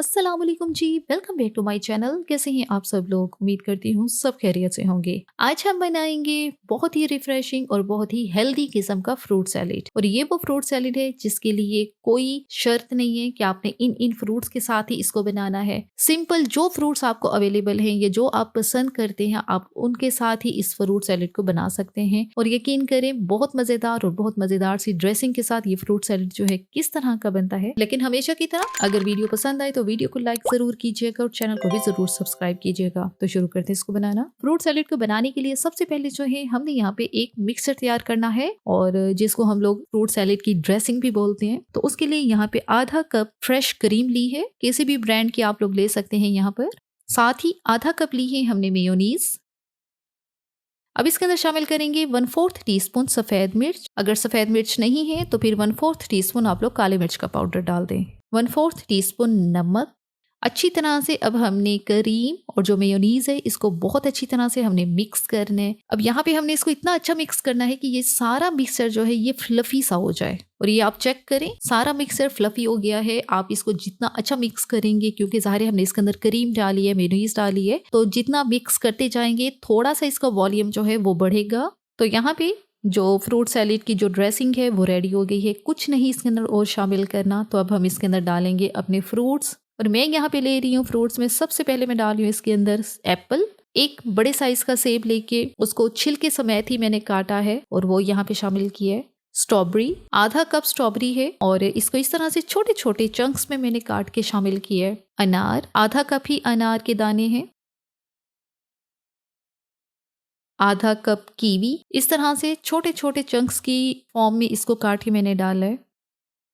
अस्सलाम वालेकुम जी। Welcome back to my channel. कैसे हैं आप सब लोग? उम्मीद करती हूँ सब खैरियत से होंगे। आज हम बनाएंगे बहुत ही रिफ्रेशिंग और बहुत ही हेल्दी किस्म का फ्रूट सैलेड। और ये वो फ्रूट सैलेड है जिसके लिए कोई शर्त नहीं है कि आपने इन इन फ्रूट्स के साथ ही इसको बनाना है। सिंपल जो फ्रूट्स आपको अवेलेबल हैं या जो आप पसंद करते हैं आप उनके साथ ही इस फ्रूट सैलेड को बना सकते हैं। और यकीन करें बहुत मजेदार और बहुत मजेदार सी ड्रेसिंग के साथ ये फ्रूट सैलेड जो है किस तरह का बनता है। लेकिन हमेशा की तरह अगर वीडियो पसंद आए तो वीडियो को लाइक जरूर कीजिएगा और चैनल को भी जरूर सब्सक्राइब कीजिएगा। तो शुरू करते हैं इसको बनाना। फ्रूट सैलेड को बनाने के लिए सबसे पहले जो है हमने यहाँ पे एक मिक्सचर तैयार करना है और जिसको हम लोग फ्रूट सैलेड की ड्रेसिंग भी बोलते हैं। तो उसके लिए यहाँ पे आधा कप फ्रेश क्रीम ली है, किसी भी ब्रांड की आप लोग ले सकते हैं यहाँ पर। साथ ही आधा कप ली है हमने मेयोनीज। अब इसके अंदर शामिल करेंगे 1/4 टीस्पून सफेद मिर्च। अगर सफेद मिर्च नहीं है तो फिर 1/4 टीस्पून आप लोग काले मिर्च का पाउडर डाल दें। 1/4 टीस्पून नमक। अच्छी तरह से अब हमने क्रीम और जो मेयोनीज है इसको बहुत अच्छी तरह से हमने मिक्स करना है। अब यहाँ पे हमने इसको इतना अच्छा मिक्स करना है कि ये सारा मिक्सचर जो है ये फ्लफी सा हो जाए। और ये आप चेक करें सारा मिक्सचर फ्लफी हो गया है। आप इसको जितना अच्छा मिक्स करेंगे, क्योंकि ज़ाहिर है हमने इसके अंदर क्रीम डाली है, मेयोनीज डाली है, तो जितना मिक्स करते जाएंगे थोड़ा सा इसका वॉल्यूम जो है वो बढ़ेगा। तो यहाँ पे जो फ्रूट सैलेड की जो ड्रेसिंग है वो रेडी हो गई है। कुछ नहीं इसके अंदर और शामिल करना। तो अब हम इसके अंदर डालेंगे अपने फ्रूट्स। और मैं यहाँ पे ले रही हूँ फ्रूट्स में सबसे पहले मैं डाल रही हूँ इसके अंदर एप्पल। एक बड़े साइज का सेब लेके उसको छिलके समेत ही मैंने काटा है और वो यहाँ पे शामिल किया है। स्ट्रॉबेरी, आधा कप स्ट्रॉबेरी है और इसको इस तरह से छोटे छोटे चंक्स में मैंने काट के शामिल किया है। अनार, आधा कप ही अनार के दाने हैं। आधा कप कीवी, इस तरह से छोटे छोटे चंक्स की फॉर्म में इसको काट के मैंने डाला है।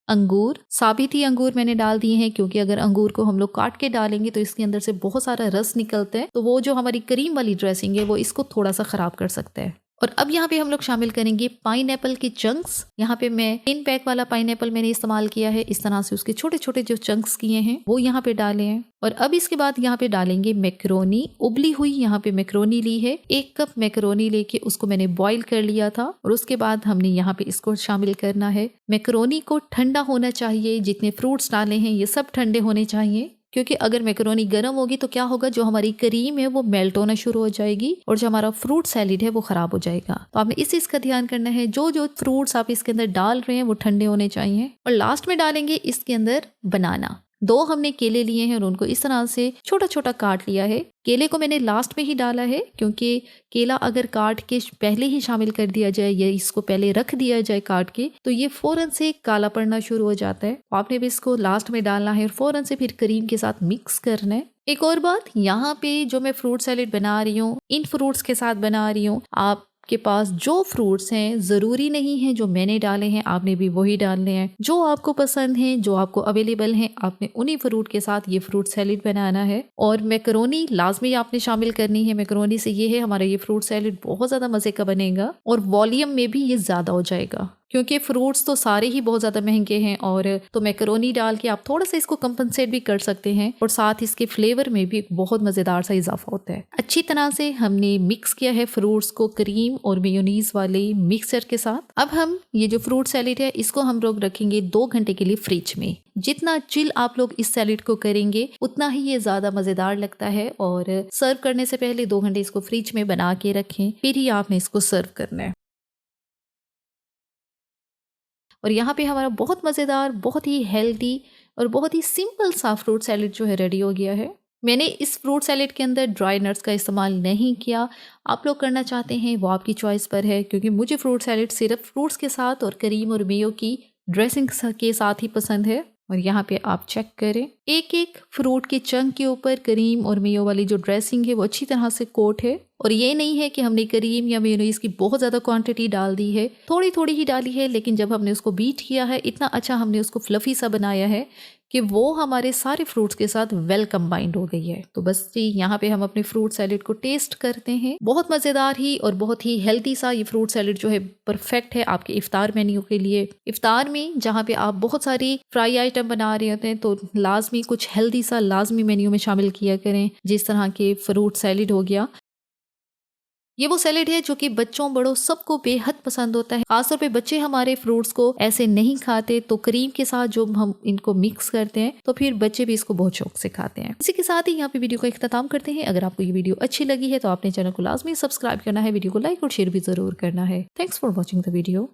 अंगूर, साबित ही अंगूर मैंने डाल दिए हैं, क्योंकि अगर अंगूर को हम लोग काट के डालेंगे तो इसके अंदर से बहुत सारा रस निकलता है, तो वो जो हमारी क्रीम वाली ड्रेसिंग है वो इसको थोड़ा सा खराब कर सकता है। और अब यहाँ पे हम लोग शामिल करेंगे पाइनएप्पल के चंक्स। यहाँ पे मैं 3 पैक वाला पाइनएप्पल मैंने इस्तेमाल किया है। इस तरह से उसके छोटे छोटे जो चंक्स किए हैं वो यहाँ पे डाले हैं। और अब इसके बाद यहाँ पे डालेंगे मैक्रोनी, उबली हुई यहाँ पे मैक्रोनी ली है। 1 कप मैक्रोनी लेके उसको मैंने बॉईल कर लिया था और उसके बाद हमने यहाँ पे इसको शामिल करना है। मैक्रोनी को ठंडा होना चाहिए, जितने फ्रूट्स डाले हैं ये सब ठंडे होने चाहिए, क्योंकि अगर मैक्रोनी गर्म होगी तो क्या होगा, जो हमारी क्रीम है वो मेल्ट होना शुरू हो जाएगी और जो हमारा फ्रूट सैलेड है वो खराब हो जाएगा। तो आपने इस चीज का ध्यान करना है, जो जो फ्रूट्स आप इसके अंदर डाल रहे हैं वो ठंडे होने चाहिए। और लास्ट में डालेंगे इसके अंदर बनाना। 2 हमने केले लिए हैं और उनको इस तरह से छोटा छोटा काट लिया है। केले को मैंने लास्ट में ही डाला है, क्योंकि केला अगर काट के पहले ही शामिल कर दिया जाए या इसको पहले रख दिया जाए काट के, तो ये फौरन से काला पड़ना शुरू हो जाता है। आपने भी इसको लास्ट में डालना है और फौरन से फिर क्रीम के साथ मिक्स करना है। एक और बात, यहाँ पे जो मैं फ्रूट सैलेड बना रही हूँ इन फ्रूट्स के साथ बना रही हूँ। आप के पास जो फ्रूट्स हैं जरूरी नहीं है जो मैंने डाले हैं आपने भी वही डालने हैं। जो आपको पसंद है, जो आपको अवेलेबल है, आपने उन्हीं फ्रूट के साथ ये फ्रूट सैलेड बनाना है। और मैक्रोनी लाजमी आपने शामिल करनी है। मैक्रोनी से ये है हमारा ये फ्रूट सैलेड बहुत ज्यादा मजे का बनेगा और वॉल्यूम में भी ये ज्यादा हो जाएगा, क्योंकि फ्रूट्स तो सारे ही बहुत ज्यादा महंगे हैं। और तो मैक्रोनी डाल के आप थोड़ा सा इसको कंपनसेट भी कर सकते हैं और साथ इसके फ्लेवर में भी बहुत मजेदार सा इजाफा होता है। अच्छी तरह से हमने मिक्स किया है फ्रूट्स को क्रीम और मेयोनीज वाले मिक्सचर के साथ। अब हम ये जो फ्रूट सैलेड है इसको हम लोग रखेंगे 2 घंटे के लिए फ्रिज में। जितना चिल आप लोग इस सैलेड को करेंगे उतना ही ये ज्यादा मजेदार लगता है। और सर्व करने से पहले 2 घंटे इसको फ्रिज में बना के रखें, फिर ही आपने इसको सर्व करना है। और यहाँ पे हमारा बहुत मज़ेदार, बहुत ही हेल्दी और बहुत ही सिंपल सा फ्रूट सैलेड जो है रेडी हो गया है। मैंने इस फ्रूट सैलेड के अंदर ड्राई नट्स का इस्तेमाल नहीं किया। आप लोग करना चाहते हैं वो आपकी चॉइस पर है, क्योंकि मुझे फ्रूट सैलेड सिर्फ फ्रूट्स के साथ और क्रीम और मेयो की ड्रेसिंग के साथ ही पसंद है। और यहाँ पे आप चेक करें, एक एक फ्रूट के चंक के ऊपर क्रीम और मेयो वाली जो ड्रेसिंग है वो अच्छी तरह से कोट है। और ये नहीं है कि हमने क्रीम या मेयोनीज की बहुत ज़्यादा क्वांटिटी डाल दी है, थोड़ी थोड़ी ही डाली है। लेकिन जब हमने उसको बीट किया है इतना अच्छा हमने उसको फ्लफी सा बनाया है कि वो हमारे सारे फ्रूट्स के साथ वेल कंबाइंड हो गई है। तो बस जी यहाँ पे हम अपने फ्रूट सैलेड को टेस्ट करते हैं। बहुत मज़ेदार ही और बहुत ही हेल्दी सा ये फ्रूट सैलेड जो है परफेक्ट है आपके इफ्तार मेन्यू के लिए। इफ्तार में जहाँ पे आप बहुत सारी फ्राई आइटम बना रहे होते हैं तो लाजमी कुछ हेल्दी सा लाजमी मेन्यू में शामिल किया करें, जिस तरह के फ्रूट सैलेड हो गया। ये वो सैलेड है जो कि बच्चों बड़ों सबको बेहद पसंद होता है। खासतौर पे बच्चे हमारे फ्रूट्स को ऐसे नहीं खाते, तो क्रीम के साथ जो हम इनको मिक्स करते हैं तो फिर बच्चे भी इसको बहुत शौक से खाते हैं। इसी के साथ ही यहाँ पे वीडियो का इख्तिताम करते हैं। अगर आपको ये वीडियो अच्छी लगी है तो आपने चैनल को लाजमी सब्सक्राइब करना है, वीडियो को लाइक और शेयर भी जरूर करना है। Thanks for watching the video.